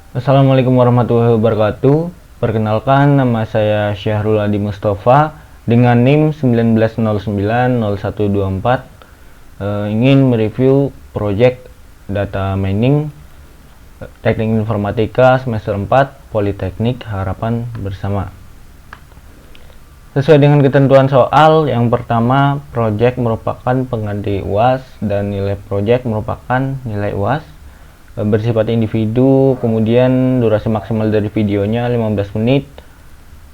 Assalamualaikum warahmatullahi wabarakatuh. Perkenalkan, nama saya Syahrul Adi Mustafa dengan NIM 19090124. Ingin mereview project data mining Teknik Informatika semester 4 Politeknik Harapan Bersama. Sesuai dengan ketentuan soal, yang pertama, project merupakan pengganti UAS dan nilai project merupakan nilai UAS. Bersifat individu, kemudian durasi maksimal dari videonya 15 menit.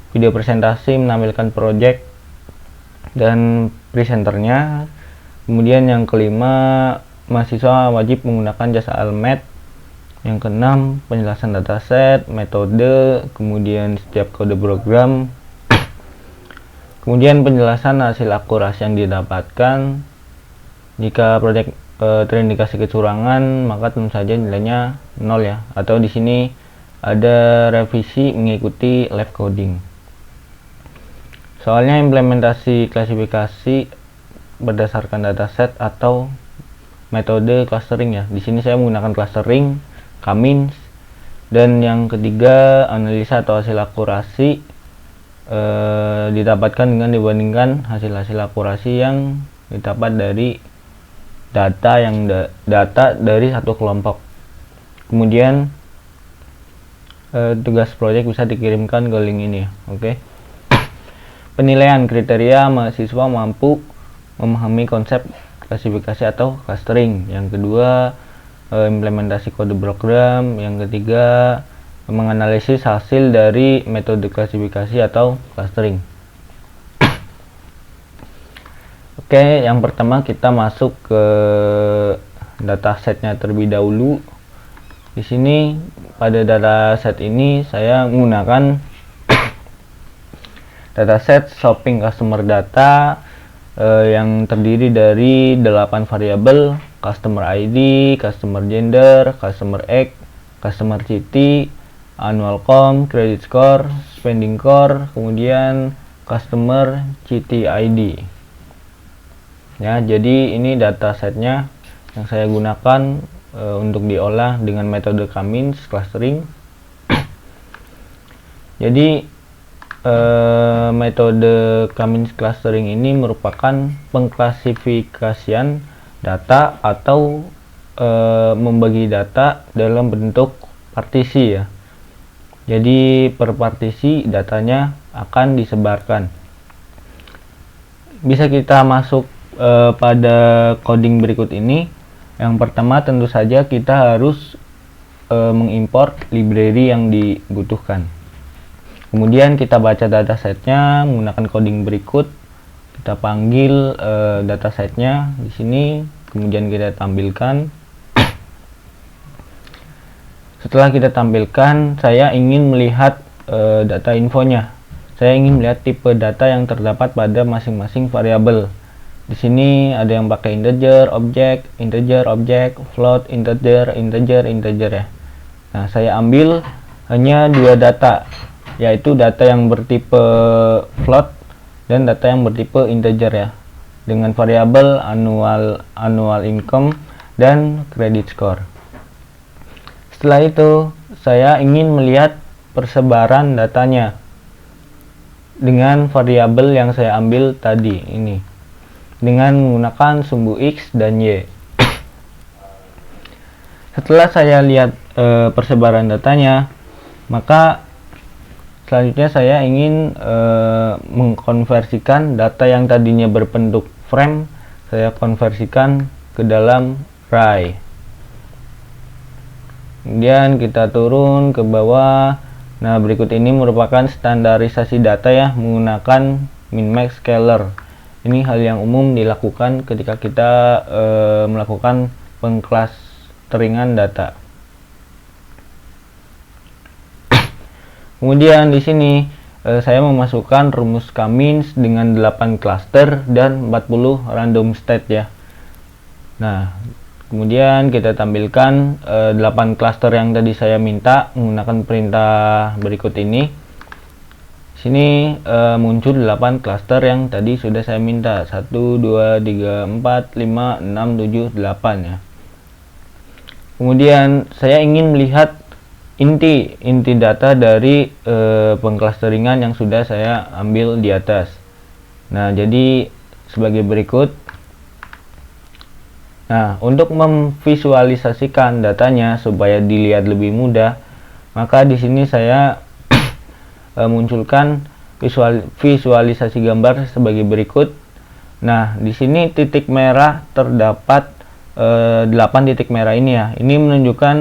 Video presentasi menampilkan project dan presenternya. Kemudian yang kelima, mahasiswa wajib menggunakan jasa Almed. Yang keenam, penjelasan dataset, metode, kemudian setiap kode program. Kemudian penjelasan hasil akurasi yang didapatkan. Jika project terindikasi kecurangan, maka tentu saja nilainya 0 ya, atau di sini ada revisi mengikuti live coding. Soalnya implementasi klasifikasi berdasarkan dataset atau metode clustering ya. Di sini saya menggunakan clustering, K-means, dan yang ketiga, analisa atau hasil akurasi didapatkan dengan dibandingkan hasil-hasil akurasi yang didapat dari data dari satu kelompok. Kemudian tugas proyek bisa dikirimkan ke link ini ya. Oke. Penilaian kriteria mahasiswa mampu memahami konsep klasifikasi atau clustering. Yang kedua, implementasi kode program. Yang ketiga, menganalisis hasil dari metode klasifikasi atau clustering. Oke, yang pertama kita masuk ke datasetnya terlebih dahulu. Di sini pada dataset ini saya menggunakan dataset shopping customer data yang terdiri dari 8 variabel: customer ID, customer gender, customer age, customer city, annual com, credit score, spending core, kemudian customer city ID. Ya, jadi ini datasetnya yang saya gunakan untuk diolah dengan metode K-means clustering. Jadi metode K-means clustering ini merupakan pengklasifikasian data atau membagi data dalam bentuk partisi ya. Jadi per partisi datanya akan disebarkan. Bisa kita masuk pada coding berikut ini. Yang pertama, tentu saja kita harus mengimport library yang dibutuhkan. Kemudian kita baca datasetnya menggunakan coding berikut. Kita panggil datasetnya di sini, kemudian kita tampilkan. Setelah kita tampilkan, saya ingin melihat data infonya. Saya ingin melihat tipe data yang terdapat pada masing-masing variabel. Di sini ada yang pakai integer, object, float, integer ya. Nah, saya ambil hanya 2 data, yaitu data yang bertipe float dan data yang bertipe integer ya, dengan variabel annual income dan credit score. Setelah itu, saya ingin melihat persebaran datanya dengan variabel yang saya ambil tadi ini, dengan menggunakan sumbu X dan Y. Setelah saya lihat persebaran datanya, maka selanjutnya saya ingin mengkonversikan data yang tadinya berbentuk frame, saya konversikan ke dalam array. Kemudian kita turun ke bawah. Nah, berikut ini merupakan standarisasi data ya, menggunakan min-max scaler. Ini hal yang umum dilakukan ketika kita melakukan pengklasteringan data. Kemudian di sini saya memasukkan rumus K-means dengan 8 cluster dan 40 random state ya. Nah, kemudian kita tampilkan 8 cluster yang tadi saya minta menggunakan perintah berikut ini. Sini muncul 8 cluster yang tadi sudah saya minta, 1, 2, 3, 4, 5, 6, 7, 8 ya. Kemudian saya ingin melihat inti data dari pengclusteringan yang sudah saya ambil di atas. Nah, jadi sebagai berikut. Nah, untuk memvisualisasikan datanya supaya dilihat lebih mudah, maka di sini saya munculkan visualisasi gambar sebagai berikut. Nah, di sini titik merah terdapat 8 titik merah ini ya. Ini menunjukkan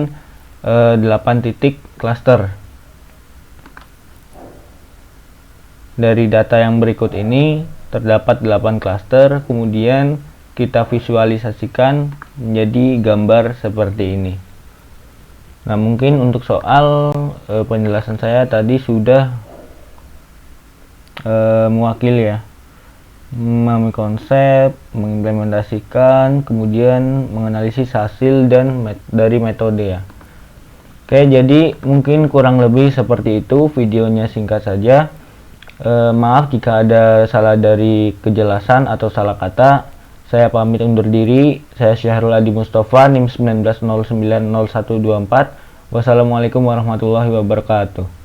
8 titik cluster. Dari data yang berikut ini terdapat 8 cluster, kemudian kita visualisasikan menjadi gambar seperti ini. Nah, mungkin untuk soal penjelasan saya tadi sudah mewakili ya, memahami konsep, mengimplementasikan, kemudian menganalisis hasil dan dari metode ya. Oke, jadi mungkin kurang lebih seperti itu videonya, singkat saja. Maaf jika ada salah dari kejelasan atau salah kata. Saya pamit undur diri. Saya Syahrul Adi Mustafa, NIM 19090124. Wassalamualaikum warahmatullahi wabarakatuh.